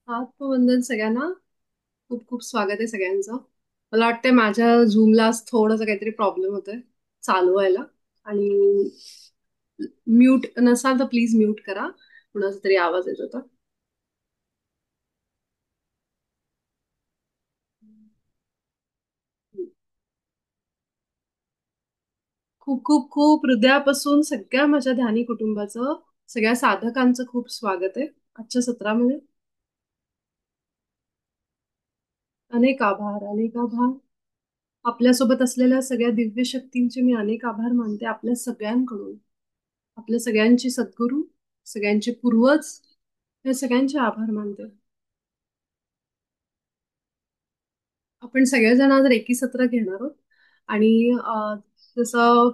आत्मवंदन सगळ्यांना. खूप खूप स्वागत आहे सगळ्यांचं. मला वाटतंय माझ्या झूमला थोडंसं काहीतरी प्रॉब्लेम होतोय चालू व्हायला. आणि म्यूट नसाल तर प्लीज म्यूट करा. कुणाचा तरी आवाज येत होता. खूप खूप खूप हृदयापासून सगळ्या माझ्या ध्यानी कुटुंबाचं, सगळ्या साधकांचं खूप स्वागत आहे आजच्या सत्रामध्ये. अनेक आभार, अनेक आभार. आपल्यासोबत असलेल्या सगळ्या दिव्य शक्तींचे मी अनेक आभार मानते, आपल्या सगळ्यांकडून. आपल्या सगळ्यांचे सद्गुरू, सगळ्यांचे पूर्वज, या सगळ्यांचे आभार मानते. आपण सगळेजण आज रेकी सत्र घेणार आहोत. आणि जसं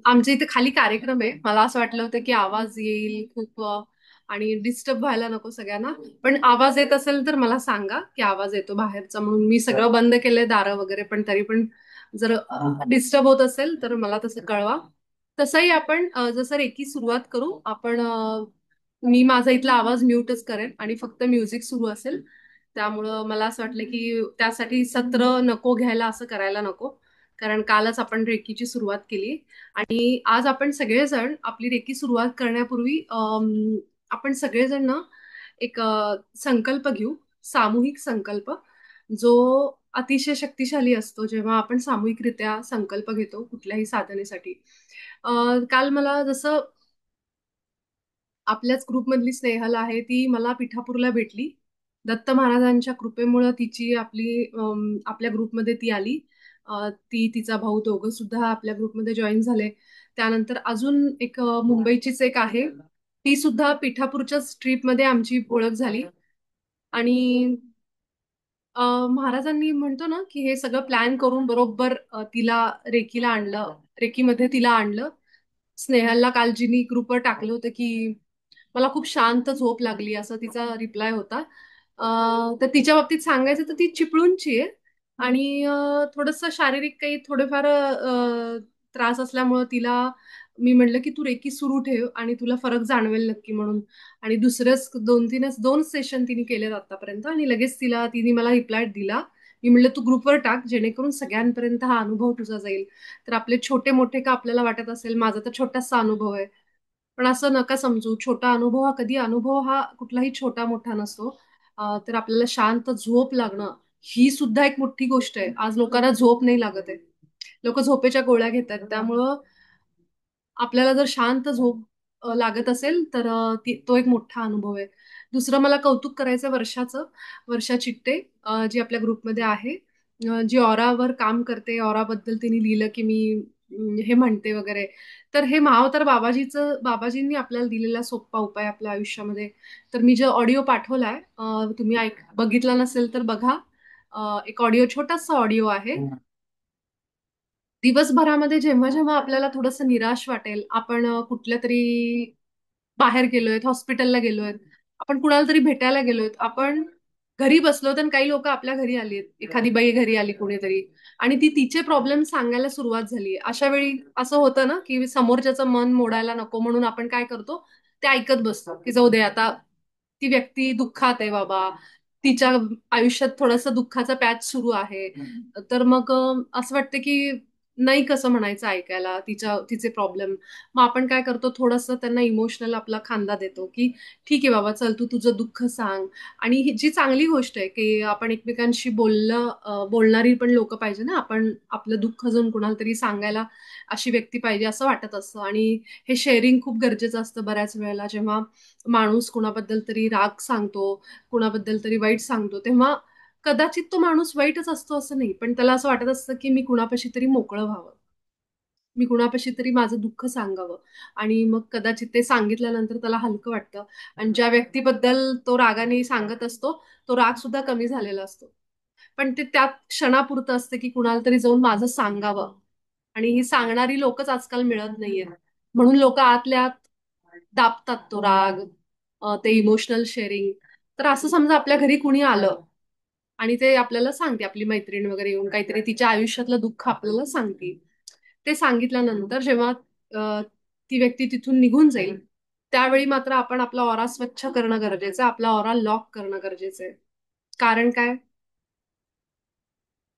आमच्या इथे खाली कार्यक्रम आहे, मला असं वाटलं होतं की आवाज येईल खूप, आणि डिस्टर्ब व्हायला नको सगळ्यांना. पण आवाज येत असेल तर मला सांगा की आवाज येतो बाहेरचा, म्हणून मी सगळं बंद केलंय दारं वगैरे. पण तरी पण जर डिस्टर्ब होत असेल तर मला तसं कळवा. तसंही आपण जसं रेकी सुरुवात करू आपण. मी माझा इथला आवाज म्यूटच करेन आणि फक्त म्युझिक सुरू असेल. त्यामुळं मला असं वाटलं की त्यासाठी सत्र नको घ्यायला, असं करायला नको. कारण कालच आपण रेकीची सुरुवात केली. आणि आज आपण सगळेजण आपली रेकी सुरुवात करण्यापूर्वी आपण सगळेजण ना एक संकल्प घेऊ. सामूहिक संकल्प, जो अतिशय शक्तिशाली असतो जेव्हा आपण सामूहिकरित्या संकल्प घेतो कुठल्याही साधनेसाठी. काल मला जसं आपल्याच ग्रुपमधली स्नेहल आहे, ती मला पिठापूरला भेटली. दत्त महाराजांच्या कृपेमुळं तिची आपल्या ग्रुपमध्ये ती आली. ती तिचा भाऊ दोघं सुद्धा आपल्या ग्रुपमध्ये जॉईन झाले. त्यानंतर अजून एक मुंबईचीच एक आहे, ती सुद्धा पिठापूरच्याच ट्रिपमध्ये आमची ओळख झाली. आणि महाराजांनी म्हणतो ना की हे सगळं प्लॅन करून बरोबर तिला रेकीला आणलं, रेकीमध्ये तिला आणलं. स्नेहलला काल जिनी ग्रुपवर टाकलं होतं की मला खूप शांत झोप लागली, असं तिचा रिप्लाय होता. तर तिच्या बाबतीत सांगायचं तर ती चिपळूणची आहे. आणि थोडंसं शारीरिक काही थोडेफार त्रास असल्यामुळं तिला मी म्हटलं की तू रेकी सुरू ठेव आणि तुला फरक जाणवेल नक्की म्हणून. आणि दुसरंच दोन सेशन तिने केलेत आतापर्यंत, आणि लगेच तिने मला रिप्लाय दिला. मी म्हटलं तू ग्रुपवर टाक जेणेकरून सगळ्यांपर्यंत हा अनुभव तुझा जाईल. तर आपले छोटे मोठे का आपल्याला वाटत असेल, माझा तर छोटासा अनुभव आहे, पण असं नका समजू. छोटा अनुभव हा कधी अनुभव हा कुठलाही छोटा मोठा नसतो. तर आपल्याला शांत झोप लागणं ही सुद्धा एक मोठी गोष्ट आहे. आज लोकांना झोप नाही लागत आहे, लोक झोपेच्या गोळ्या घेतात. त्यामुळं आपल्याला जर शांत झोप लागत असेल तर तो एक मोठा अनुभव आहे. दुसरं मला कौतुक करायचं वर्षाचं. वर्षा चिट्टे, जी आपल्या ग्रुपमध्ये आहे, जी ऑरावर काम करते. ऑराबद्दल तिने लिहिलं की मी हे म्हणते वगैरे. तर हे महावतार बाबाजींनी आपल्याला दिलेला सोप्पा उपाय आपल्या आयुष्यामध्ये. तर मी जो ऑडिओ पाठवलाय, तुम्ही बघितला नसेल तर बघा. एक ऑडिओ, छोटासा ऑडिओ आहे. दिवसभरामध्ये जेव्हा जेव्हा आपल्याला थोडंसं निराश वाटेल, आपण कुठल्या तरी बाहेर गेलोय, हॉस्पिटलला गेलोय, आपण कुणाला तरी भेटायला गेलोय, आपण घरी बसलो तर काही लोक आपल्या घरी आली, एखादी बाई घरी आली कुणीतरी, आणि ती तिचे प्रॉब्लेम सांगायला सुरुवात झाली. अशा वेळी असं होतं ना की समोरच्याचं मन मोडायला नको म्हणून आपण काय करतो, ते ऐकत बसतो की जाऊ दे आता, ती व्यक्ती दुःखात आहे बाबा, तिच्या आयुष्यात थोडंसं दुःखाचा पॅच सुरू आहे. तर मग असं वाटतं की नाही कसं म्हणायचं ऐकायला तिचे प्रॉब्लेम. मग आपण काय करतो, थोडंसं त्यांना इमोशनल आपला खांदा देतो की ठीक आहे बाबा, चल तू तुझं दुःख सांग. आणि ही जी चांगली गोष्ट आहे की आपण एकमेकांशी बोलणारी पण लोक पाहिजे ना. आपण आपलं दुःख जाऊन कुणाला तरी सांगायला अशी व्यक्ती पाहिजे असं वाटत असतं. आणि हे शेअरिंग खूप गरजेचं असतं बऱ्याच वेळेला. जेव्हा माणूस कुणाबद्दल तरी राग सांगतो, कुणाबद्दल तरी वाईट सांगतो, तेव्हा कदाचित तो माणूस वाईटच असतो असं नाही, पण त्याला असं वाटत असतं की मी कुणापाशी तरी मोकळं व्हावं, मी कुणापाशी तरी माझं दुःख सांगावं. आणि मग कदाचित ते सांगितल्यानंतर त्याला हलकं वाटतं. आणि ज्या व्यक्तीबद्दल तो रागाने सांगत असतो, तो राग सुद्धा कमी झालेला असतो. पण ते त्या क्षणापुरतं असतं की कुणाला तरी जाऊन माझं सांगावं. आणि ही सांगणारी लोकच आजकाल मिळत नाहीये, म्हणून लोक आतल्या आत दाबतात तो राग, ते इमोशनल शेअरिंग. तर असं समजा आपल्या घरी कुणी आलं आणि ते आपल्याला सांगते, आपली मैत्रीण वगैरे येऊन काहीतरी तिच्या आयुष्यातलं दुःख आपल्याला सांगते. ते सांगितल्यानंतर जेव्हा ती व्यक्ती तिथून निघून जाईल, त्यावेळी मात्र आपण आपला ऑरा स्वच्छ करणं गरजेचं आहे, आपला ऑरा लॉक करणं गरजेचं आहे. कारण काय,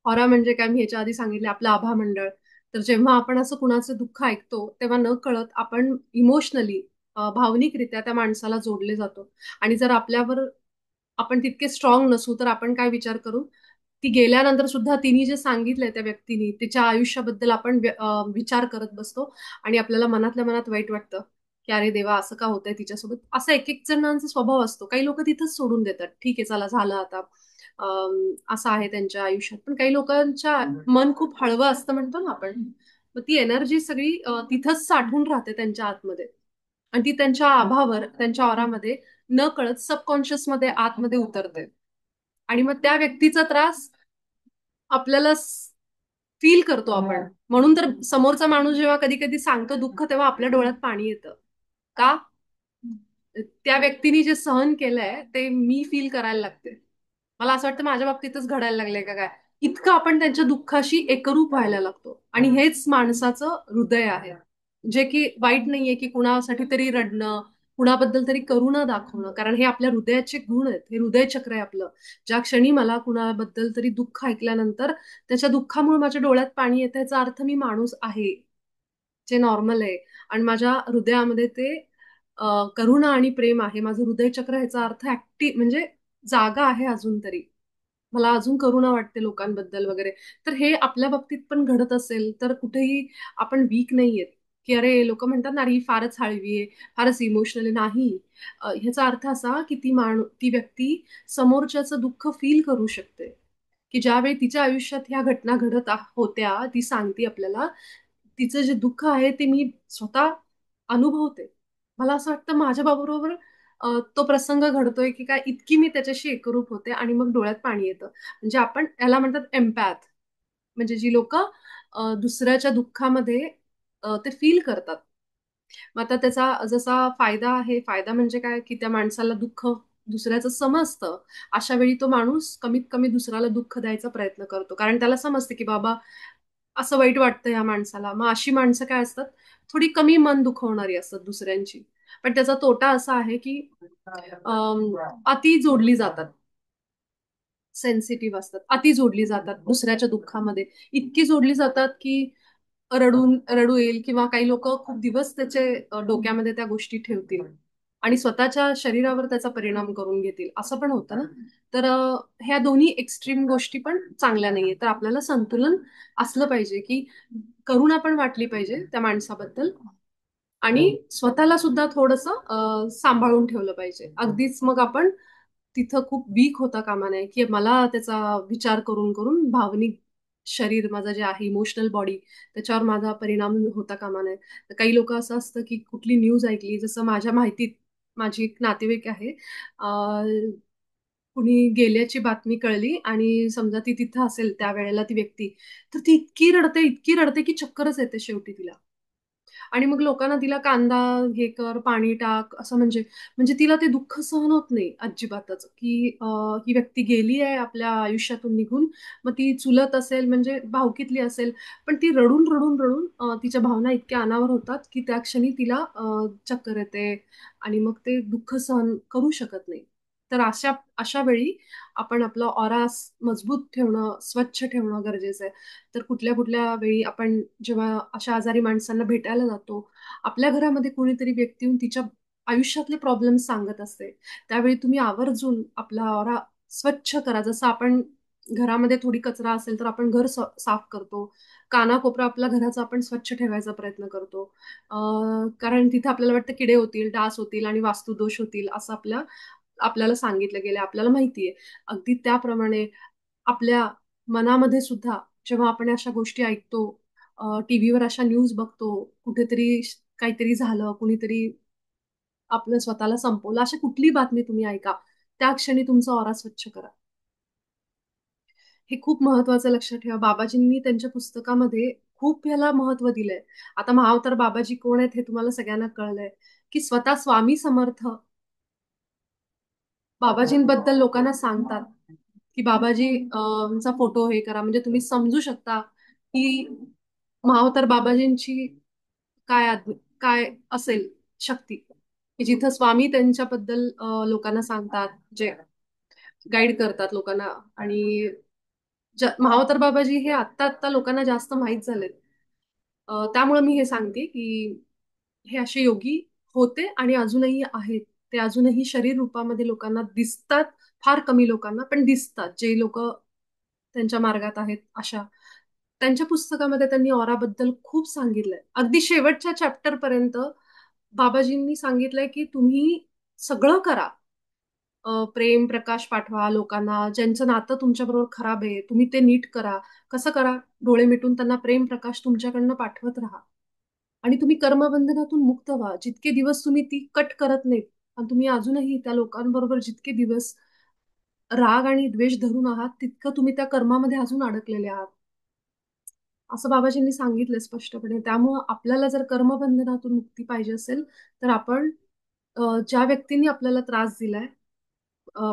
ऑरा म्हणजे काय, मी ह्याच्या आधी सांगितले आपलं आभा मंडळ. तर जेव्हा आपण असं कुणाचं दुःख ऐकतो तेव्हा न कळत आपण इमोशनली, भावनिकरित्या त्या माणसाला जोडले जातो. आणि जर आपल्यावर आपण तितके स्ट्रॉंग नसू तर आपण काय विचार करू, ती गेल्यानंतर सुद्धा तिने जे सांगितलंय त्या व्यक्तीने तिच्या आयुष्याबद्दल आपण विचार करत बसतो. आणि आपल्याला मनातल्या मनात वाईट वाटतं की अरे देवा असं का होतंय तिच्यासोबत. असं एक एक जणांचा स्वभाव असतो. काही लोक तिथंच सोडून देतात, ठीक आहे चला झालं आता, असं आहे त्यांच्या आयुष्यात. पण काही लोकांच्या मन खूप हळवं असतं म्हणतो ना आपण, मग ती एनर्जी सगळी तिथंच साठून राहते त्यांच्या आतमध्ये. आणि ती त्यांच्या आभावर, त्यांच्या ऑरामध्ये न कळत सबकॉन्शियस मध्ये आतमध्ये उतरते. आणि मग त्या व्यक्तीचा त्रास आपल्याला फील करतो आपण. म्हणून तर समोरचा माणूस जेव्हा कधी कधी सांगतो दुःख तेव्हा आपल्या डोळ्यात पाणी येतं. का? त्या व्यक्तीने जे सहन केलंय ते मी फील करायला लागते. मला असं वाटतं माझ्या बाबतीतच घडायला लागलंय का काय. इतकं आपण त्यांच्या दुःखाशी एकरूप व्हायला लागतो. आणि हेच माणसाचं हृदय आहे. जे की वाईट नाहीये की कुणासाठी तरी रडणं, कुणाबद्दल तरी करुणा दाखवणं, कारण हे आपल्या हृदयाचे गुण आहेत. हे हृदय चक्र आहे आपलं. ज्या क्षणी मला कुणाबद्दल तरी दुःख ऐकल्यानंतर त्याच्या दुःखामुळे माझ्या डोळ्यात पाणी येतं, याचा अर्थ मी माणूस आहे जे नॉर्मल आहे. आणि माझ्या हृदयामध्ये ते करुणा आणि प्रेम आहे. माझं हृदय चक्र ह्याचा अर्थ ऍक्टिव्ह म्हणजे जागा आहे अजून तरी. मला अजून करुणा वाटते लोकांबद्दल वगैरे. तर हे आपल्या बाबतीत पण घडत असेल तर कुठेही आपण वीक नाहीयेत. की अरे लोक म्हणतात ना, अरे ही फारच हळवी आहे, फारच इमोशनली नाही. ह्याचा अर्थ असा की ती व्यक्ती समोरच्याचं दुःख फील करू शकते. की ज्यावेळी तिच्या आयुष्यात ह्या घटना घडत होत्या, ती सांगते आपल्याला, तिचं जे दुःख आहे ते मी स्वतः अनुभवते. मला असं वाटतं माझ्या बरोबर तो प्रसंग घडतोय की काय, इतकी मी त्याच्याशी एकरूप होते आणि मग डोळ्यात पाणी येतं. म्हणजे आपण याला म्हणतात एम्पॅथ. म्हणजे जी लोक दुसऱ्याच्या दुःखामध्ये ते फील करतात. मग आता त्याचा जसा फायदा आहे, फायदा म्हणजे काय की त्या माणसाला दुःख दुसऱ्याचं समजतं. अशा वेळी तो माणूस कमीत कमी दुसऱ्याला दुःख द्यायचा प्रयत्न करतो, कारण त्याला समजते की बाबा असं वाईट वाटतं या माणसाला. मग अशी माणसं काय असतात, थोडी कमी मन दुखवणारी असतात दुसऱ्यांची. पण त्याचा तोटा असा आहे की अति जोडली जातात, सेन्सिटिव्ह असतात, अति जोडली जातात दुसऱ्याच्या दुःखामध्ये. इतकी जोडली जातात की रडू येईल, किंवा काही लोक खूप दिवस त्याचे डोक्यामध्ये त्या गोष्टी ठेवतील आणि स्वतःच्या शरीरावर त्याचा परिणाम करून घेतील, असं पण होतं ना. तर ह्या दोन्ही एक्स्ट्रीम गोष्टी पण चांगल्या नाहीये. तर आपल्याला संतुलन असलं पाहिजे की करुणा पण वाटली पाहिजे त्या माणसाबद्दल, आणि स्वतःला सुद्धा थोडंसं सांभाळून ठेवलं पाहिजे. अगदीच मग आपण तिथं खूप वीक होता कामा नये की मला त्याचा विचार करून करून भावनिक शरीर माझं जे आहे, इमोशनल बॉडी, त्याच्यावर माझा परिणाम होता कामा नये. तर काही लोक असं असतं की कुठली न्यूज ऐकली, जसं माझ्या माहितीत माझी एक नातेवाईक आहे, कुणी गेल्याची बातमी कळली आणि समजा ती तिथं असेल त्यावेळेला ती व्यक्ती, तर ती इतकी रडते की चक्करच येते शेवटी तिला. आणि मग लोकांना तिला कांदा हे कर, पाणी टाक, असं म्हणजे म्हणजे तिला ते दुःख सहन होत नाही अजिबातच की ही व्यक्ती गेली आहे आपल्या आयुष्यातून निघून. मग ती चुलत असेल म्हणजे भावकीतली असेल, पण ती रडून रडून रडून तिच्या भावना इतक्या अनावर होतात की त्या क्षणी तिला चक्कर येते आणि मग ते दुःख सहन करू शकत नाही. तर अशा अशा वेळी आपण आपला ऑरा मजबूत ठेवणं, स्वच्छ ठेवणं गरजेचं आहे. तर कुठल्या कुठल्या वेळी आपण जेव्हा अशा आजारी माणसांना भेटायला जातो, आपल्या घरामध्ये कोणीतरी व्यक्ती येऊन तिच्या आयुष्यातले प्रॉब्लेम सांगत असते, त्यावेळी तुम्ही आवर्जून आपला ऑरा स्वच्छ करा. जसं आपण घरामध्ये थोडी कचरा असेल तर आपण घर साफ करतो, कानाकोपरा आपल्या घराचा आपण स्वच्छ ठेवायचा प्रयत्न करतो. कारण तिथे आपल्याला वाटतं किडे होतील, डास होतील आणि वास्तुदोष होतील, असं आपल्याला सांगितलं गेलं, आपल्याला माहितीये. अगदी त्याप्रमाणे आपल्या मनामध्ये सुद्धा जेव्हा आपण अशा गोष्टी ऐकतो, टीव्हीवर अशा न्यूज बघतो, कुठेतरी काहीतरी झालं, कुणीतरी आपलं स्वतःला संपवलं, अशी कुठली बातमी तुम्ही ऐका, त्या क्षणी तुमचा ऑरा स्वच्छ करा. हे खूप महत्वाचं लक्षात ठेवा. बाबाजींनी त्यांच्या पुस्तकामध्ये खूप याला महत्व दिलंय. आता महाअवतार बाबाजी कोण आहेत हे तुम्हाला सगळ्यांना कळलंय, की स्वतः स्वामी समर्थ बाबाजींबद्दल लोकांना सांगतात की बाबाजी चा फोटो हे करा, म्हणजे तुम्ही समजू शकता की महाअवतार बाबाजींची काय काय असेल शक्ती. की जिथं स्वामी त्यांच्याबद्दल लोकांना सांगतात, जे गाईड करतात लोकांना. आणि महावतर बाबाजी हे आत्ता आत्ता लोकांना जास्त माहीत झालेत. त्यामुळे मी हे सांगते की हे असे योगी होते आणि अजूनही आहेत. ते अजूनही शरीर रूपामध्ये लोकांना दिसतात. फार कमी लोकांना पण दिसतात, जे लोक त्यांच्या मार्गात आहेत अशा. त्यांच्या पुस्तकामध्ये त्यांनी ऑराबद्दल खूप सांगितलंय. अगदी शेवटच्या चॅप्टर पर्यंत बाबाजींनी सांगितलंय की तुम्ही सगळं करा. प्रेम प्रकाश पाठवा लोकांना, ज्यांचं नातं तुमच्याबरोबर खराब आहे तुम्ही ते नीट करा. कसं करा? डोळे मिटून त्यांना प्रेम प्रकाश तुमच्याकडनं पाठवत राहा. आणि तुम्ही कर्मबंधनातून मुक्त व्हा. जितके दिवस तुम्ही ती कट करत नाहीत आणि तुम्ही अजूनही त्या लोकांबरोबर जितके दिवस राग आणि द्वेष धरून आहात, तितकं तुम्ही त्या कर्मामध्ये अजून अडकलेले आहात, असं बाबाजींनी सांगितलं स्पष्टपणे. त्यामुळं आपल्याला जर कर्मबंधनातून मुक्ती पाहिजे असेल, तर आपण ज्या व्यक्तींनी आपल्याला त्रास दिलाय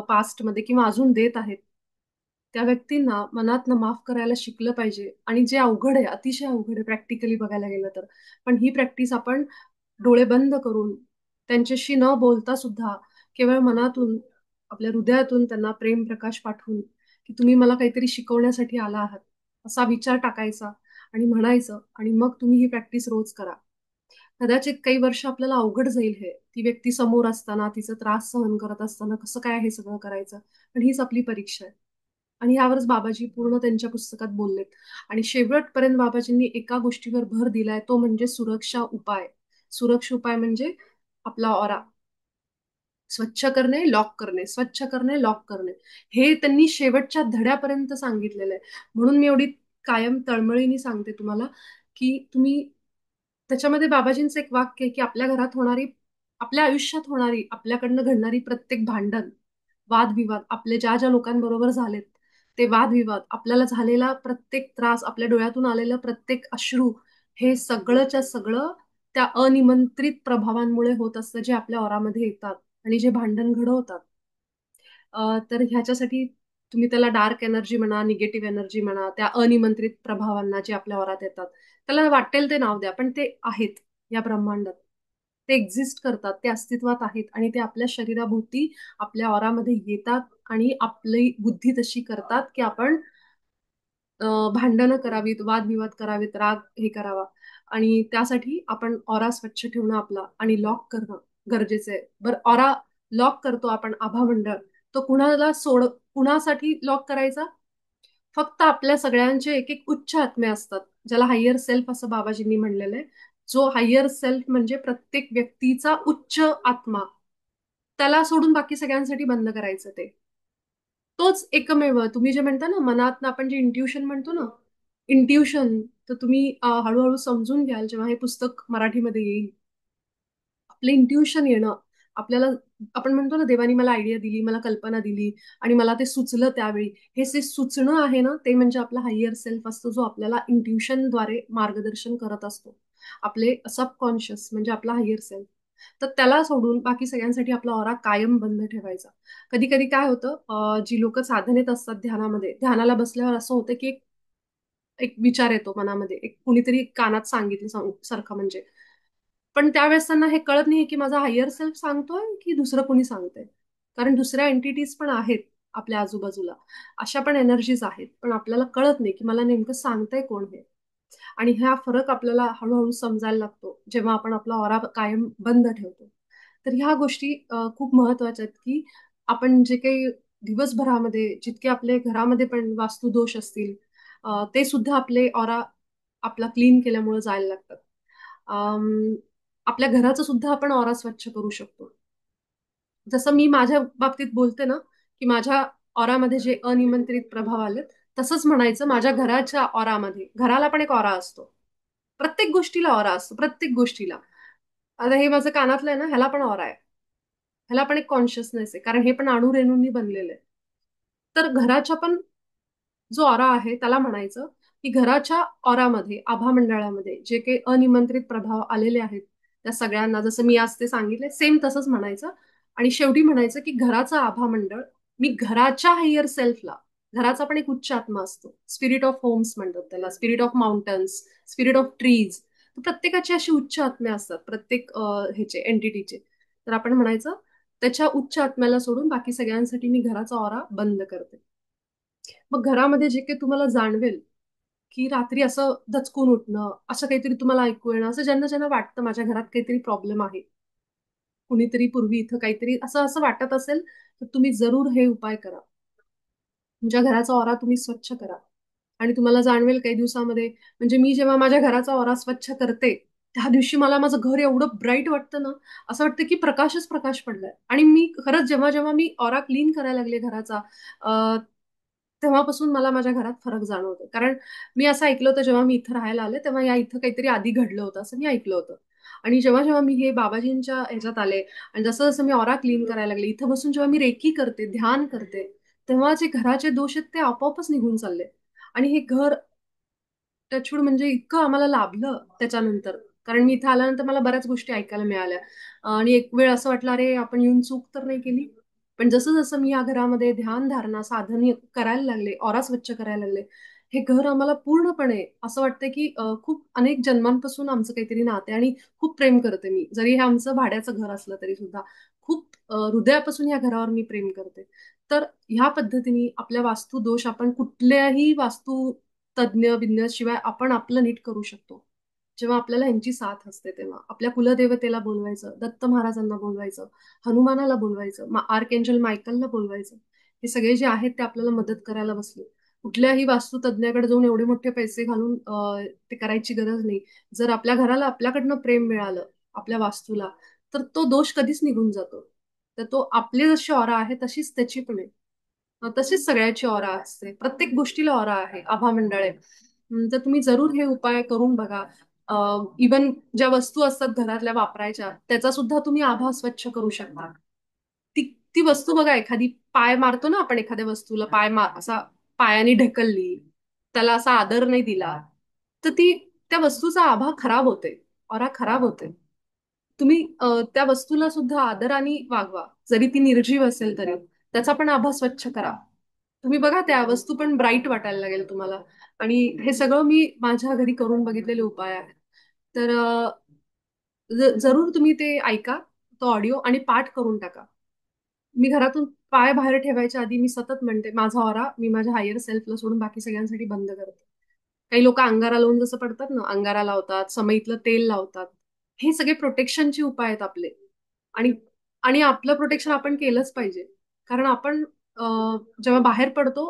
पास्टमध्ये किंवा अजून देत आहेत, त्या व्यक्तींना मनातनं माफ करायला शिकलं पाहिजे. आणि जे अवघड आहे, अतिशय अवघड आहे प्रॅक्टिकली बघायला गेलं तर, पण ही प्रॅक्टिस आपण डोळे बंद करून त्यांच्याशी न बोलता सुद्धा केवळ मनातून, आपल्या हृदयातून त्यांना प्रेम प्रकाश पाठवून की तुम्ही मला काहीतरी शिकवण्यासाठी आला आहात, असा विचार टाकायचा आणि म्हणायचं. आणि मग तुम्ही ही प्रॅक्टिस रोज करा. कदाचित काही वर्ष आपल्याला अवघड जाईल. हे ती व्यक्ती समोर असताना, तिचा त्रास सहन करत असताना कसं काय हे सगळं करायचं, पण हीच आपली परीक्षा आहे. आणि यावरच बाबाजी पूर्ण त्यांच्या पुस्तकात बोललेत. आणि शेवटपर्यंत बाबाजींनी एका गोष्टीवर भर दिलाय, तो म्हणजे सुरक्षा उपाय. सुरक्षा उपाय म्हणजे आपला ऑरा स्वच्छ करणे, लॉक करणे, स्वच्छ करणे, लॉक करणे. हे त्यांनी शेवटच्या धड्यापर्यंत सांगितलेलं आहे. म्हणून मी एवढी कायम तळमळीने सांगते तुम्हाला की तुम्ही, त्याच्यामध्ये बाबाजींचं एक वाक्य आहे की आपल्या घरात होणारी, आपल्या आयुष्यात होणारी, आपल्याकडनं घडणारी प्रत्येक भांडण, वादविवाद, आपले ज्या ज्या लोकांबरोबर झालेत ते वादविवाद, आपल्याला झालेला प्रत्येक त्रास, आपल्या डोळ्यातून आलेलं प्रत्येक अश्रू, हे सगळंच्या सगळं त्या अनिमंत्रित प्रभावांमुळे होत असतं, जे आपल्या ओरामध्ये येतात आणि जे भांडण घडवतात. तर ह्याच्यासाठी तुम्ही त्याला डार्क एनर्जी म्हणा, निगेटिव्ह एनर्जी म्हणा, त्या अनिमंत्रित प्रभावांना जे आपल्या वरात येतात, त्याला वाटेल ते नाव द्या, पण ते आहेत या ब्रह्मांडात. ते एक्झिस्ट करतात, ते अस्तित्वात आहेत आणि ते आपल्या शरीराभोवती, आपल्या ऑरामध्ये येतात आणि आपली बुद्धी तशी करतात की आपण भांडणं करावीत, वादविवाद करावेत, राग हे करावा. आणि त्यासाठी आपण ऑरा स्वच्छ ठेवणं आपला आणि लॉक करणं गरजेचं आहे. बरं, ऑरा लॉक करतो आपण आभामंडळ, तो कुणाला कुणासाठी लॉक करायचा? फक्त आपल्या सगळ्यांचे एक एक उच्च आत्मे असतात, ज्याला हायर सेल्फ असं बाबाजींनी म्हणलेलं आहे. जो हायर सेल्फ म्हणजे प्रत्येक व्यक्तीचा उच्च आत्मा, त्याला सोडून बाकी सगळ्यांसाठी बंद करायचं ते. तोच एकमेव, तुम्ही जे म्हणता ना मनात आपण जे इंट्युशन म्हणतो ना, इंट्युशन, तर तुम्ही हळूहळू समजून घ्याल जेव्हा हे पुस्तक मराठीमध्ये येईल. आपलं इंट्युशन येणं आपल्याला, आपण म्हणतो ना देवानी मला आयडिया दिली, मला कल्पना दिली आणि मला ते सुचलं त्यावेळी, हे जे सुचणं आहे ना, ते म्हणजे आपला हायर सेल्फ असतो, जो आपल्याला इंट्युशनद्वारे मार्गदर्शन करत असतो. आपले सबकॉन्शियस म्हणजे आपला हायर सेल्फ. तर त्याला सोडून बाकी सगळ्यांसाठी आपला ऑरा कायम बंद ठेवायचा. कधी कधी काय होतं, जी लोक साधनेत असतात, ध्यानामध्ये, ध्यानाला बसल्यावर असं होतं की एक एक विचार येतो मनामध्ये, एक कुणीतरी कानात सांगितलं सारखं म्हणजे. पण त्यावेळेस त्यांना हे कळत नाही की माझा हायर सेल्फ सांगतोय की दुसरं कोणी सांगतंय. कारण दुसऱ्या एंटिटीज पण आहेत आपल्या आजूबाजूला, अशा पण एनर्जीज आहेत, पण आपल्याला कळत नाही की मला नेमकं सांगतंय कोण हे. आणि हा फरक आपल्याला हळूहळू समजायला लागतो जेव्हा आपण आपला ऑरा कायम बंद ठेवतो. तर ह्या गोष्टी खूप महत्वाच्या आहेत की आपण जे काही दिवसभरामध्ये, जितके आपले घरामध्ये पण वास्तुदोष असतील, ते सुद्धा आपले ऑरा आपला क्लीन केल्यामुळे जायला लागतात. आपल्या घराचं सुद्धा आपण ऑरा स्वच्छ करू शकतो. जसं मी माझ्या बाबतीत बोलते ना, की माझ्या ऑरामध्ये जे अनिमंत्रित प्रभाव आलेत, तसंच म्हणायचं माझ्या घराच्या ऑरामध्ये, घराला पण एक ऑरा असतो. प्रत्येक गोष्टीला ऑरा असतो, प्रत्येक गोष्टीला. आता हे माझं कानातलं आहे ना, ह्याला पण ऑरा आहे. ह्याला पण एक कॉन्शियसनेस आहे, कारण हे पण अणुरेणूंनी बनलेलं आहे. तर घराच्या पण जो ऑरा आहे त्याला म्हणायचं की घराच्या ऑरामध्ये, आभामंडळामध्ये जे काही अनिमंत्रित प्रभाव आलेले आहेत, त्या सगळ्यांना, जसं मी आज ते सांगितले सेम तसंच म्हणायचं. आणि शेवटी म्हणायचं की घराचा आभामंडळ, मी घराच्या हायर सेल्फला, घराचा पण एक उच्च आत्मा असतो, स्पिरिट ऑफ होम्स म्हणतात त्याला, spirit of mountains, spirit of trees. प्रत्येकाची अशी उच्च आत्मे असतात, प्रत्येक ह्याचे एंटिटीचे. तर आपण म्हणायचं, त्याच्या उच्च आत्म्याला सोडून बाकी सगळ्यांसाठी मी घराचा ऑरा बंद करते. मग घरामध्ये जे काही तुम्हाला जाणवेल, की रात्री असं दचकून उठणं, असं काहीतरी तुम्हाला ऐकू येणं, असं ज्यांना ज्यांना वाटतं माझ्या घरात काहीतरी प्रॉब्लेम आहे, कुणीतरी पूर्वी इथं काहीतरी असं असं वाटत असेल, तर तुम्ही जरूर हे उपाय करा. तुमच्या घराचा ऑरा तुम्ही स्वच्छ करा. आणि तुम्हाला जाणवेल काही दिवसामध्ये, म्हणजे मी जेव्हा माझ्या घराचा ऑरा स्वच्छ करते, त्या दिवशी मला माझं घर एवढं ब्राईट वाटतं ना, असं वाटतं की प्रकाशच प्रकाश पडलाय. आणि मी खरंच जेव्हा जेव्हा मी ऑरा क्लीन करायला लागले घराचा, तेव्हापासून मला माझ्या घरात फरक जाणवतो. कारण मी असं ऐकलं होतं, जेव्हा मी इथं राहायला आले तेव्हा या इथं काहीतरी आधी घडलं होतं असं मी ऐकलं होतं. आणि जेव्हा जेव्हा मी हे बाबाजींच्या ह्याच्यात आले आणि जसं जसं मी ऑरा क्लीन करायला लागले, इथं बसून जेव्हा मी रेकी करते, ध्यान करते, तेव्हा जे घराचे दोष आहेत ते आपोआपच निघून चालले. आणि हे घर टचवूड म्हणजे इतकं आम्हाला लाभलं त्याच्यानंतर. कारण मी इथे आल्यानंतर मला बऱ्याच गोष्टी ऐकायला मिळाल्या. आणि एक वेळ असं वाटलं, अरे आपण येऊन चूक तर नाही केली. पण जसं जसं मी या घरामध्ये ध्यान धारणा साधन करायला लागले, ऑरा स्वच्छ करायला लागले, हे घर आम्हाला पूर्णपणे असं वाटतं की खूप अनेक जन्मांपासून आमचं काहीतरी नातं आहे. आणि खूप प्रेम करते मी, जरी हे आमचं भाड्याचं घर असलं तरी सुद्धा खूप हृदयापासून या घरावर मी प्रेम करते. तर ह्या पद्धतीने आपल्या वास्तू दोष आपण कुठल्याही वास्तू तज्ज्ञ विज्ञ शिवाय आपण आपलं नीट करू शकतो. जेव्हा आपल्याला ह्यांची साथ असते तेव्हा आपल्या कुलदेवतेला बोलवायचं, दत्त महाराजांना बोलवायचं, हनुमानाला बोलवायचं, आर्कएंजल मायकलला बोलवायचं. हे सगळे जे आहेत ते आपल्याला मदत करायला बसले. कुठल्याही वास्तुतज्ञाकडे जाऊन एवढे मोठे पैसे घालून ते करायची गरज नाही. जर आपल्या घराला आपल्याकडनं प्रेम मिळालं, आपल्या वास्तूला, तर तो दोष कधीच निघून जातो. तर तो आपली जशी ऑरा आहे तशीच त्याची पण आहे. तशीच सगळ्याची ऑरा असते. प्रत्येक गोष्टीला ऑरा आहे, आभा मंडळ आहे. तर तुम्ही जरूर हे उपाय करून बघा. इवन ज्या वस्तू असतात घरातल्या वापरायच्या, त्याचा सुद्धा तुम्ही आभा स्वच्छ करू शकता. ती ती वस्तू बघा, एखादी पाय मारतो ना आपण एखाद्या वस्तूला, असा पायाने ढकलली, त्याला असा आदर नाही दिला, तर ती त्या वस्तूचा आभा खराब होते, ऑरा खराब होते. तुम्ही त्या वस्तूला सुद्धा आदराने वागवा, जरी ती निर्जीव असेल तरी. त्याचा पण आभा स्वच्छ करा. तुम्ही बघा, त्या वस्तू पण ब्राईट वाटायला लागेल तुम्हाला. आणि हे सगळं मी माझ्या घरी करून बघितलेले उपाय आहेत. तर जरूर तुम्ही ते ऐका, तो ऑडिओ, आणि पाठ करून टाका. मी घरातून पाय बाहेर ठेवायच्या आधी मी सतत म्हणते, माझा ऑरा मी माझ्या हायर सेल्फला सोडून बाकी सगळ्यांसाठी बंद करते. काही लोक अंगारा लावून जसं पडतात ना, अंगारा लावतात, समईतलं तेल लावतात. हे सगळे प्रोटेक्शनचे उपाय आहेत आपले. आणि आणि आपलं प्रोटेक्शन आपण केलंच पाहिजे. कारण आपण जेव्हा बाहेर पडतो,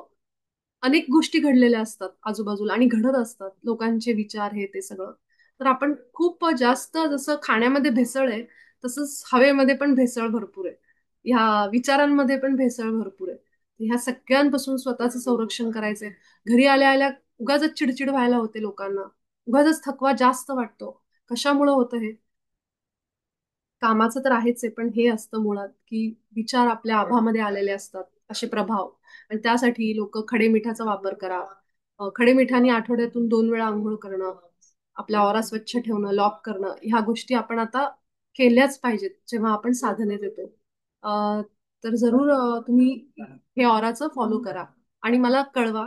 अनेक गोष्टी घडलेल्या असतात आजूबाजूला आणि घडत असतात, लोकांचे विचार हे ते सगळं. तर आपण खूप जास्त, जसं खाण्यामध्ये भेसळ आहे, तसंच हवेमध्ये पण भेसळ भरपूर आहे. ह्या विचारांमध्ये पण भेसळ भरपूर आहे. ह्या सगळ्यांपासून स्वतःचं संरक्षण करायचंय. घरी आल्या आल्या उगाचच चिडचिड व्हायला होते लोकांना, उगाचच थकवा जास्त वाटतो. कशामुळं होतं हे? कामाचं तर आहेच आहे, पण हे असतं मुळात, की विचार आपल्या आभामध्ये आलेले असतात, असे प्रभाव. आणि त्यासाठी लोक खडे मिठाचा वापर करा. खडे मिठाने आठवड्यातून 2 वेळा आंघोळ करणं, आपला ऑरा स्वच्छ ठेवणं, लॉक करणं, ह्या गोष्टी आपण आता केल्याच पाहिजेत जेव्हा आपण साधनेत येतो. अं, तर जरूर तुम्ही हे ऑराचं फॉलो करा. आणि मला कळवा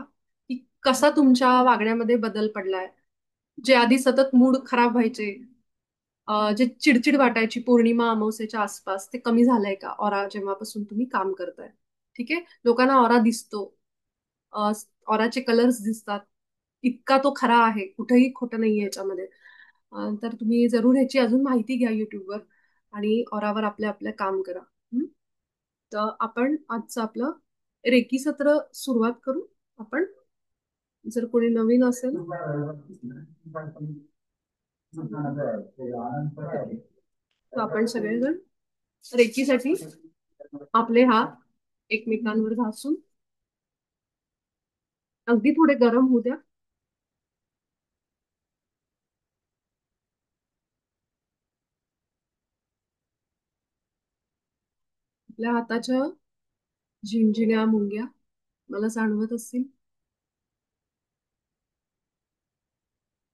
की कसा तुमच्या वागण्यामध्ये बदल पडलाय. जे आधी सतत मूड खराब व्हायचे, जे चिडचिड वाटायची पौर्णिमा अमावस्येच्या आसपास, ते कमी झालंय का ऑरा जेव्हापासून तुम्ही काम करताय? ठीक आहे, लोकांना ऑरा दिसतो, अ, ऑराचे कलर्स दिसतात, इतका तो खरा आहे, कुठेही खोटं नाहीये याच्यामध्ये. तर तुम्ही जरूर ह्याची अजून माहिती घ्या युट्यूबवर आणि ऑरावर आपल्या आपलं काम करा. हं? तर आपण आजचं आपलं रेकी सत्र सुरुवात करू. आपण, जर कोणी नवीन असेल, तर आपण सगळेजण रेकीसाठी आपले हात एकमेकांवर घासून अगदी थोडे गरम होऊ द्या. आपल्या हाताच्या झिंझिण्या मुंग्या मला जाणवत असतील.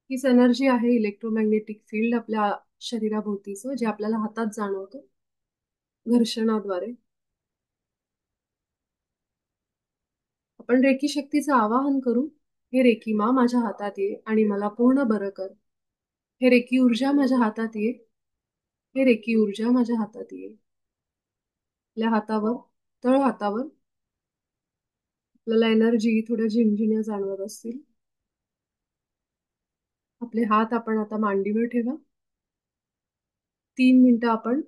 हीच एनर्जी आहे, इलेक्ट्रोमॅग्नेटिक फील्ड आपल्या शरीराभोवतीचं, जे आपल्याला हातात जाणवतं घर्षणाद्वारे. आपण रेकी शक्तीचं आवाहन करू. हे रेकी मा माझ्या हातात ये आणि मला पूर्ण बरं कर. हे रेकी ऊर्जा माझ्या हातात ये. हे रेकी ऊर्जा माझ्या हातात ये. आपल्या हातावर, तळ हातावर आपल्याला एनर्जी थोड्या झिंझिण्या जाणवत असतील. आपले हात आपण आता मांडीवर ठेवा. 3 मिनिटं आपण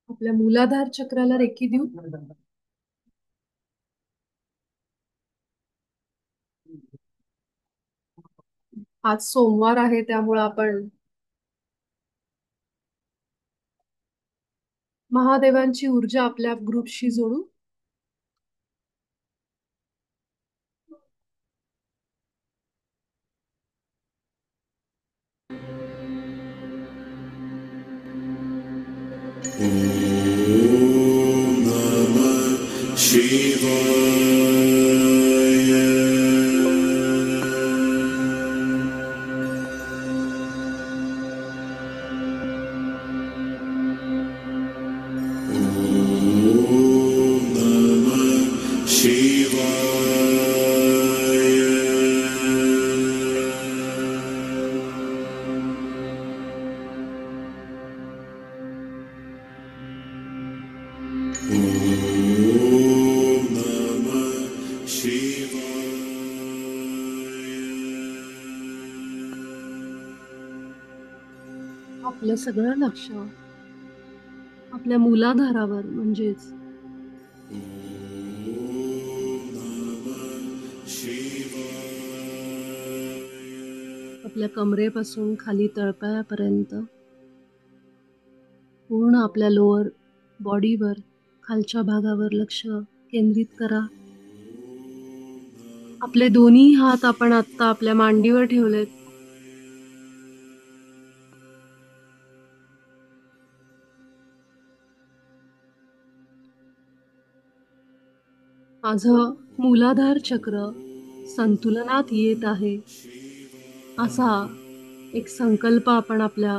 आपल्या मूलाधार चक्राला रेकी देऊ. आज सोमवार आहे त्यामुळे आपण महादेवांची ऊर्जा आपल्या ग्रुपशी जोडू. आपलं सगळं लक्ष आपल्या मूलाधारावर म्हणजेच आपल्या कमरेपासून खाली तळपायापर्यंत पूर्ण आपल्या लोअर बॉडीवर, खालच्या भागावर लक्ष केंद्रित करा. आपले दोन्ही हात आपण आत्ता आपल्या मांडीवर ठेवलेत. माझं मूलाधार चक्र संतुलनात येत आहे असा एक संकल्प आपण आपल्या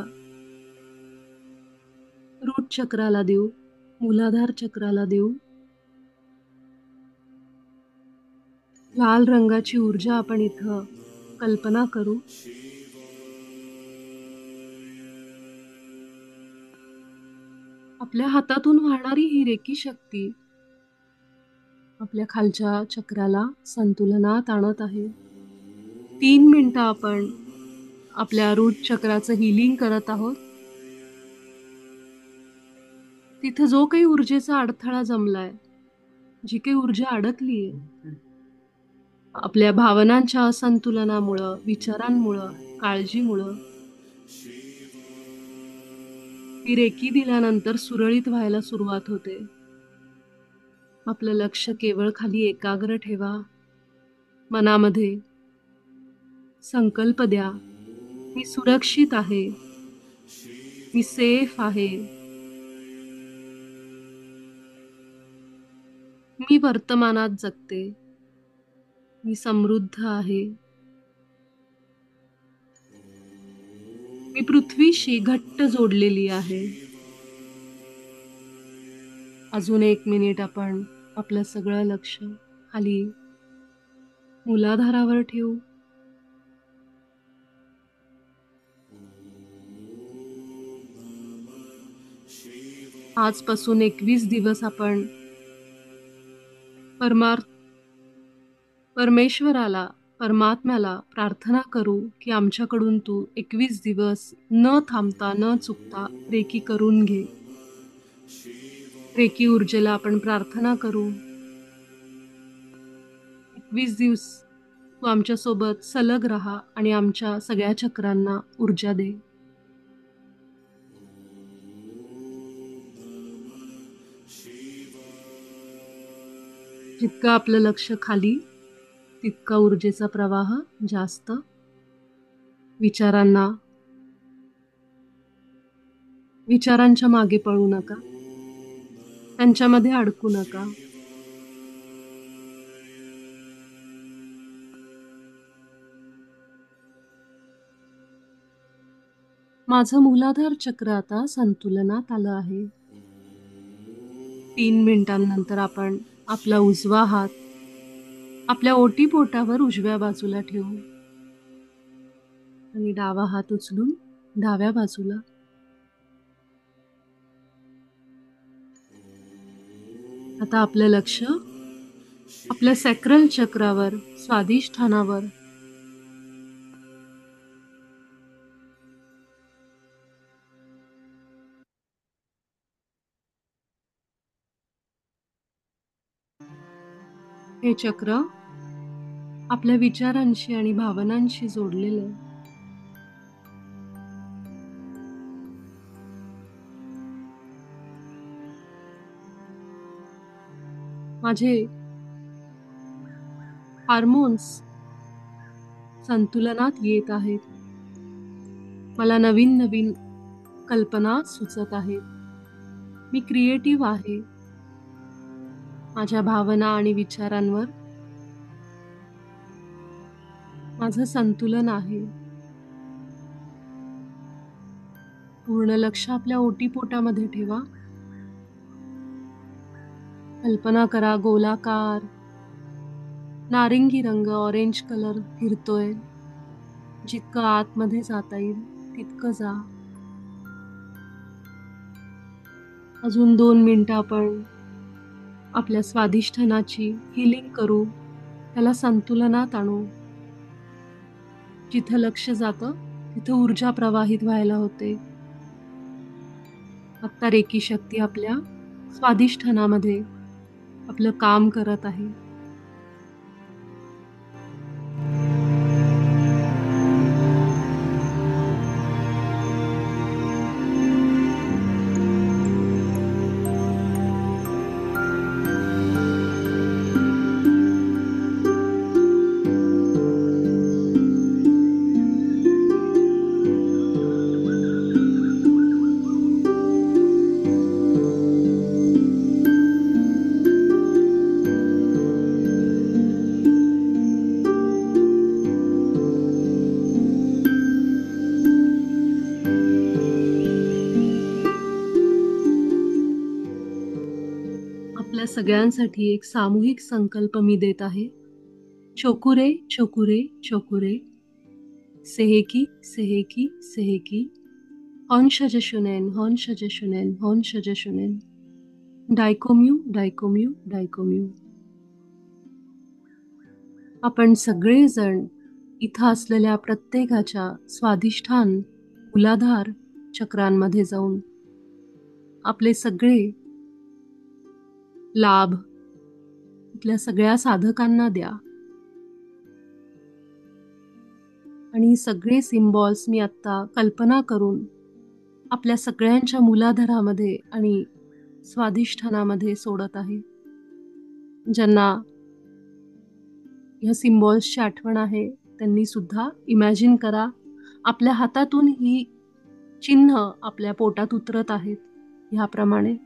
रूट चक्राला देऊ, मूलाधार चक्राला देऊ. लाल रंगाची ऊर्जा आपण इथं कल्पना करू. आपल्या हातातून वाहणारी ही रेकी शक्ती आपल्या खालच्या चक्राला संतुलनात आणत आहे. 3 मिनिटं आपण आपल्या रूट चक्राचं हिलिंग करत आहोत. तिथं जो काही ऊर्जेचा अडथळा जमलाय, जी काही ऊर्जा अडकलीये, आपल्या भावनांच्या असंतुलनामुळं, विचारांमुळं, काळजीमुळं, ती रेकी दिल्यानंतर सुरळीत व्हायला सुरुवात होते. आपलं लक्ष केवळ खाली एकाग्र ठेवा. मनामध्ये संकल्प द्या, मी सुरक्षित आहे, मी सेफ आहे, मी वर्तमानात जगते, मी समृद्ध आहे, मी पृथ्वीशी घट्ट जोडलेली आहे. अजून 1 मिनिट आपण आपलं सगळं लक्ष खाली मूलाधारावर ठेवू. आजपासून 21 दिवस आपण परमेश्वराला, परमात्म्याला प्रार्थना करू की आमच्याकडून तू 21 दिवस न थांबता, न चुकता रेकी करून घे. रेकी ऊर्जेला आपण प्रार्थना करू. 21 दिवस तू आमच्यासोबत सलग राहा आणि आमच्या सगळ्या चक्रांना ऊर्जा दे. जितकं आपलं लक्ष खाली, तितका ऊर्जेचा प्रवाह जास्त. विचारांच्या मागे पळू नका, त्यांच्यामध्ये अडकू नका. माझं मूलाधार चक्र आता संतुलनात आलं आहे. 3 मिनिटांनंतर आपण आपला उजवा हात आपल्या ओटीपोटावर उजव्या बाजूला ठेवू आणि डावा हात उचलून डाव्या बाजूला. आता आपलं लक्ष आपल्या सॅक्रल चक्रावर, स्वादिष्ठानावर. हे चक्र आपल्या विचारांशी आणि भावनांशी जोडलेलं आहे. माझे हार्मोन्स संतुलनात येत आहेत. मला नवीन नवीन कल्पना सुचत आहेत. मी क्रिएटिव्ह आहे. माझ्या भावना आणि विचारांवर माझं संतुलन आहे. पूर्ण लक्ष आपल्या ओटीपोटामध्ये ठेवा. कल्पना करा गोलाकार नारिंगी रंग, ऑरेंज कलर फिरतोय. जितकं आतमध्ये जाता येईल तितकं जा. अजून 2 मिनिटं आपण आपल्या स्वादिष्ठानाची हिलिंग करू, त्याला संतुलनात आणू. जिथं लक्ष जातं तिथं ऊर्जा प्रवाहित व्हायला होते. आत्ता रेकी शक्ती आपल्या स्वादिष्ठानामध्ये आपलं काम करत आहे. आपल्या सगळ्यांसाठी एक सामूहिक संकल्प मी देत आहे. छोकुरे छोकुरे छोकुरे सेहेकी सेहेकी सेहेकी हॉनशजशुनेन हॉनशजशुनेन हॉनशजशुनेन डायकोम्यू डायकोम्यू डायकोम्यू. आपण सगळेजण इथं असलेल्या प्रत्येकाच्या स्वादिष्ठान मूलाधार चक्रांमध्ये जाऊन आपले सगळे लाभ आपल्या सगळ्या साधकांना द्या. आणि सगळे सिम्बॉल्स मी आत्ता कल्पना करून आपल्या सगळ्यांच्या मूलाधारामध्ये आणि स्वादिष्ठानामध्ये सोडत आहे. ज्यांना ह्या सिम्बॉल्सची आठवण आहे त्यांनी सुद्धा इमॅजिन करा आपल्या हातातून ही चिन्ह आपल्या पोटात उतरत आहेत. ह्याप्रमाणे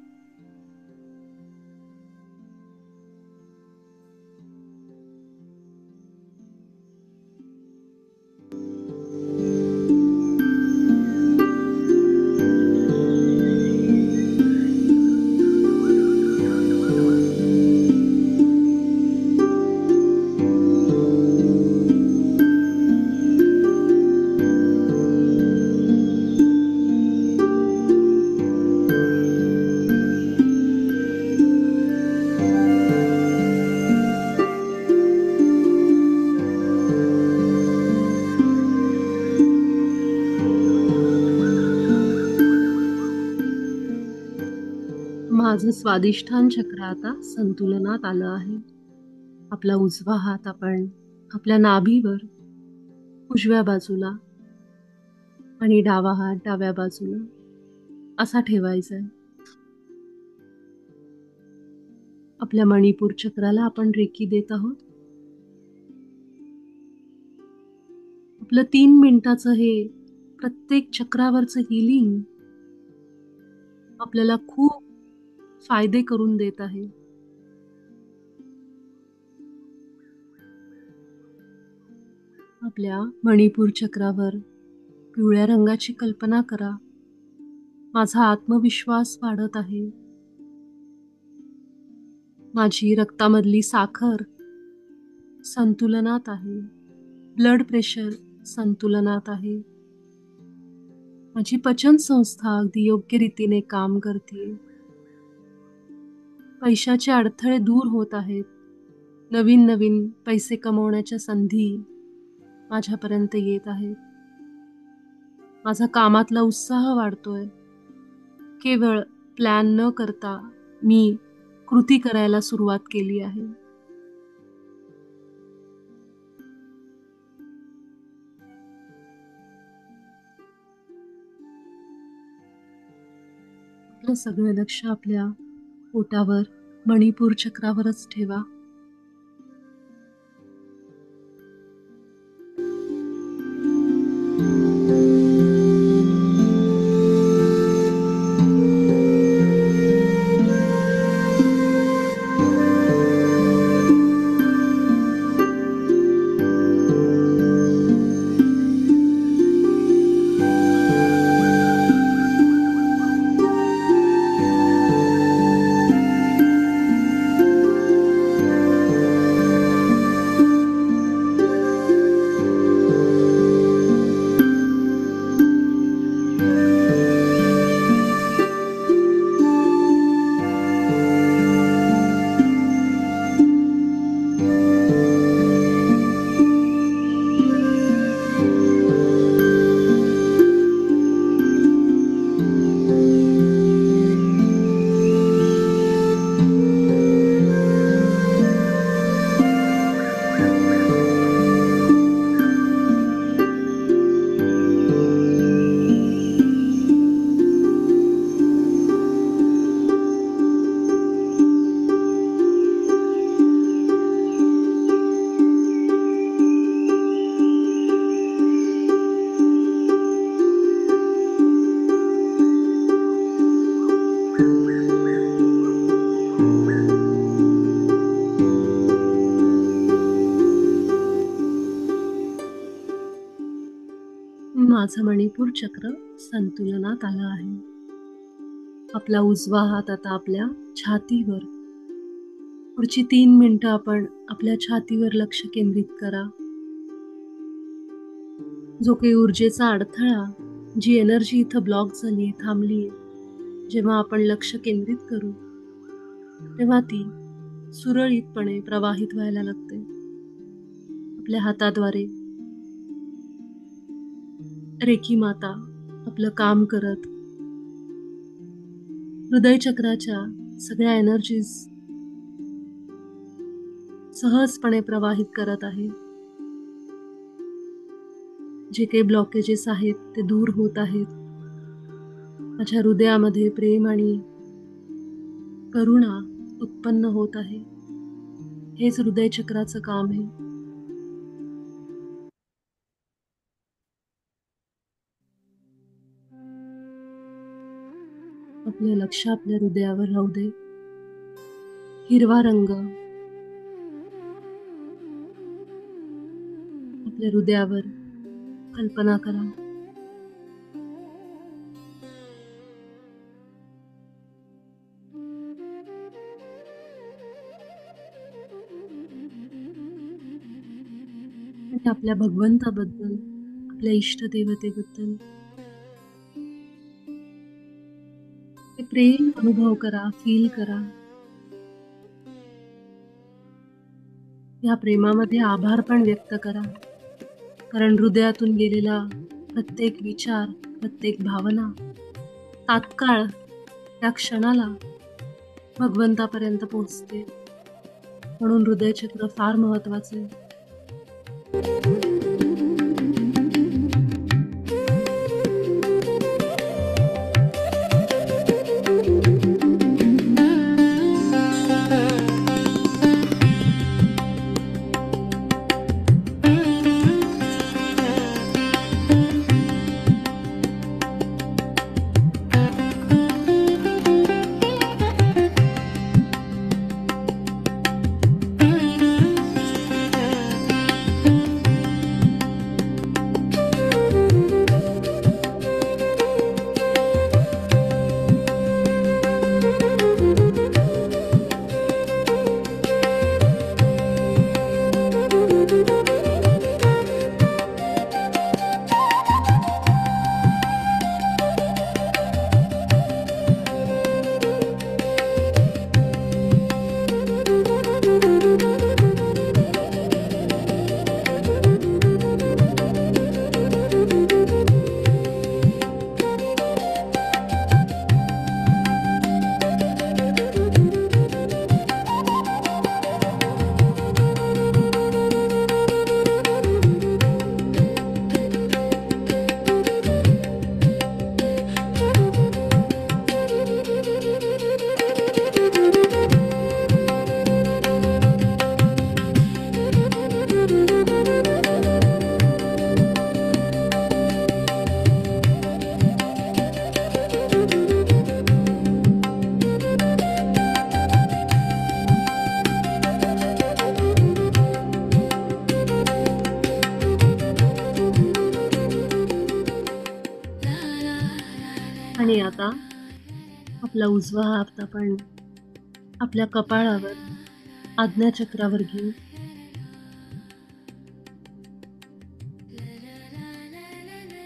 माझं स्वादिष्ठान चक्र आता संतुलनात आलं आहे. आपला उजवा हात आपण आपल्या नाभीवर उजव्या बाजूला आणि डावा हात डाव्या बाजूला असा ठेवायचा आहे. आपल्या मणिपूर चक्राला आपण रेकी देत आहोत. आपलं 3 मिनिटाचं हे प्रत्येक चक्रावरचं हिलिंग आपल्याला खूप फायदे करून देत आहे. आपल्या मणिपूर चक्रावर पिवळ्या रंगाची कल्पना करा. माझा आत्मविश्वास वाढत आहे. माझी रक्तामधली साखर संतुलनात आहे. ब्लड प्रेशर संतुलनात आहे. माझी पचन संस्था अगदी योग्य रीतीने काम करते. पैशाचे अडथळे दूर होत आहेत. नवीन नवीन पैसे कमवण्याच्या संधी माझ्यापर्यंत येत आहेत. माझा कामातला उत्साह वाढतोय. केवळ प्लॅन न करता मी कृती करायला सुरुवात केली आहे. आपलं सगळं लक्ष आपल्या पोटावर, मणिपूर चक्रावरच ठेवा. माझं मणिपूर चक्र संतुलनात आलं आहे. आपला उजवा हात आता आपल्या छातीवर. पुढची 3 मिनिटं आपण आपल्या छातीवर लक्ष केंद्रित करा. जो काही ऊर्जेचा अडथळा, जी एनर्जी इथं ब्लॉक झाली, थांबली, जेव्हा आपण लक्ष केंद्रित करू तेव्हा ती सुरळीतपणे प्रवाहित व्हायला लागते. आपल्या हाताद्वारे रेकी माता आपलं काम करत हृदय चक्राच्या सगळ्या एनर्जीज सहजपणे प्रवाहित करत आहे. जे काही ब्लॉकेजेस आहेत ते दूर होत आहेत. माझ्या हृदयामध्ये प्रेम आणि करुणा उत्पन्न होत आहे. हेच हृदय चक्राचं काम आहे. आपलं लक्ष आपल्या हृदयावर राहू दे. हिरवा रंग आपल्या हृदयावर कल्पना करा. आणि आपल्या भगवंताबद्दल, आपल्या इष्टदेवतेबद्दल ते प्रेम अनुभव करा, फील करा. या प्रेमामध्ये आभार पण व्यक्त करा. कारण हृदयातून गेलेला प्रत्येक विचार, प्रत्येक भावना तात्काळ त्या क्षणाला भगवंतापर्यंत पोहोचते. म्हणून हृदयचक्र फार महत्वाचे आहे. आता आपला उजवा हात आपण आपल्या कपाळावर आज्ञाचक्रावर घेऊ.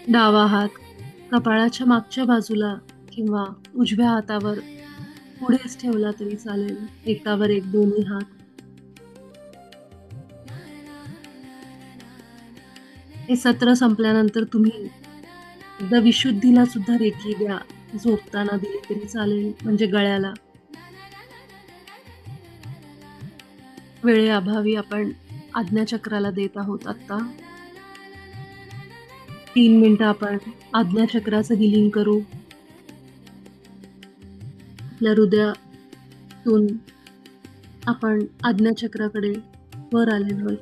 डावा हात कपाळाच्या मागच्या बाजूला किंवा उजव्या हातावर पुढेच ठेवला तरी चालेल. एकावर एक दोन्ही हात. हे सत्र संपल्यानंतर तुम्ही एकदा विशुद्धीला सुद्धा रेकी द्या. झोपताना दिली तरी चालेल, म्हणजे गळ्याला. वेळेअभावी आपण आज्ञाचक्राला देत आहोत आता. 3 मिनिटं आपण आज्ञाचक्राचं हिलिंग करू. आपल्या हृदयातून आपण आज्ञाचक्राकडे वर आलेलो आहे.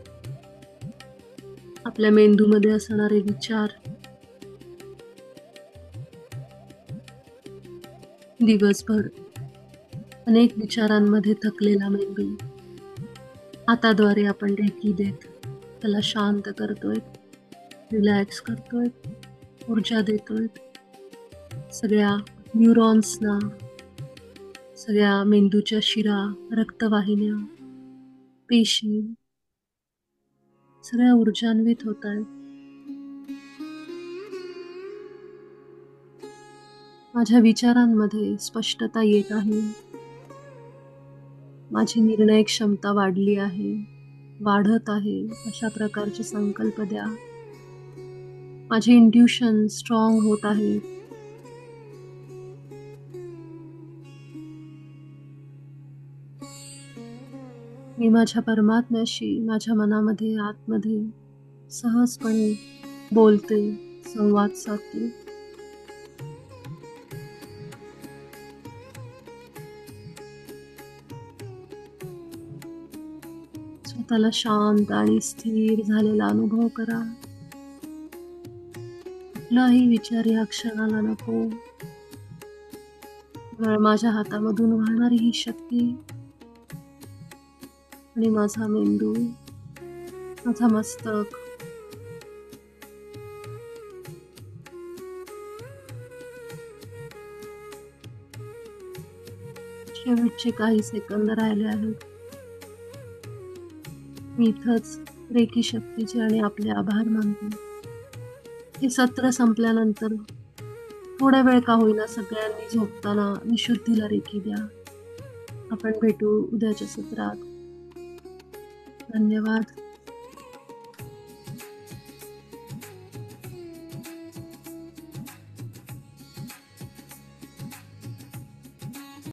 आपल्या मेंदूमध्ये असणारे विचार, दिवसभर अनेक विचारांमध्ये थकलेला मेंदू हाताद्वारे आपण रेकी देत त्याला शांत करतोय, रिलॅक्स करतोय, ऊर्जा देतोय. सगळ्या न्यूरॉन्सना, सगळ्या मेंदूच्या शिरा, रक्तवाहिन्या, पेशी सगळ्या ऊर्जान्वित होत आहेत. माझ्या विचारांमध्ये स्पष्टता येत आहे. माझी निर्णय क्षमता वाढली आहे, वाढत आहे, अशा प्रकारचे संकल्प द्या. माझे इंट्युशन स्ट्रॉंग होत आहे. मी माझ्या परमात्म्याशी माझ्या मनामध्ये, आतमध्ये सहजपणे बोलते, संवाद साधते. स्वतःला शांत आणि स्थिर झालेला अनुभव करा. कुठलाही विचार या क्षणाला नको. माझ्या हातामधून वाहणारी ही शक्ती आणि माझा मेंदू, माझा मस्तक शेवटचे काही सेकंद राहिले आहेत. मी इथंच रेकी शक्तीचे आणि आपले आभार मानते. हे सत्र संपल्यानंतर थोडा वेळ का होईना सगळ्यांनी झोपताना विशुद्धीला रेकी द्या. आपण भेटू उद्याच्या सत्रात. धन्यवाद.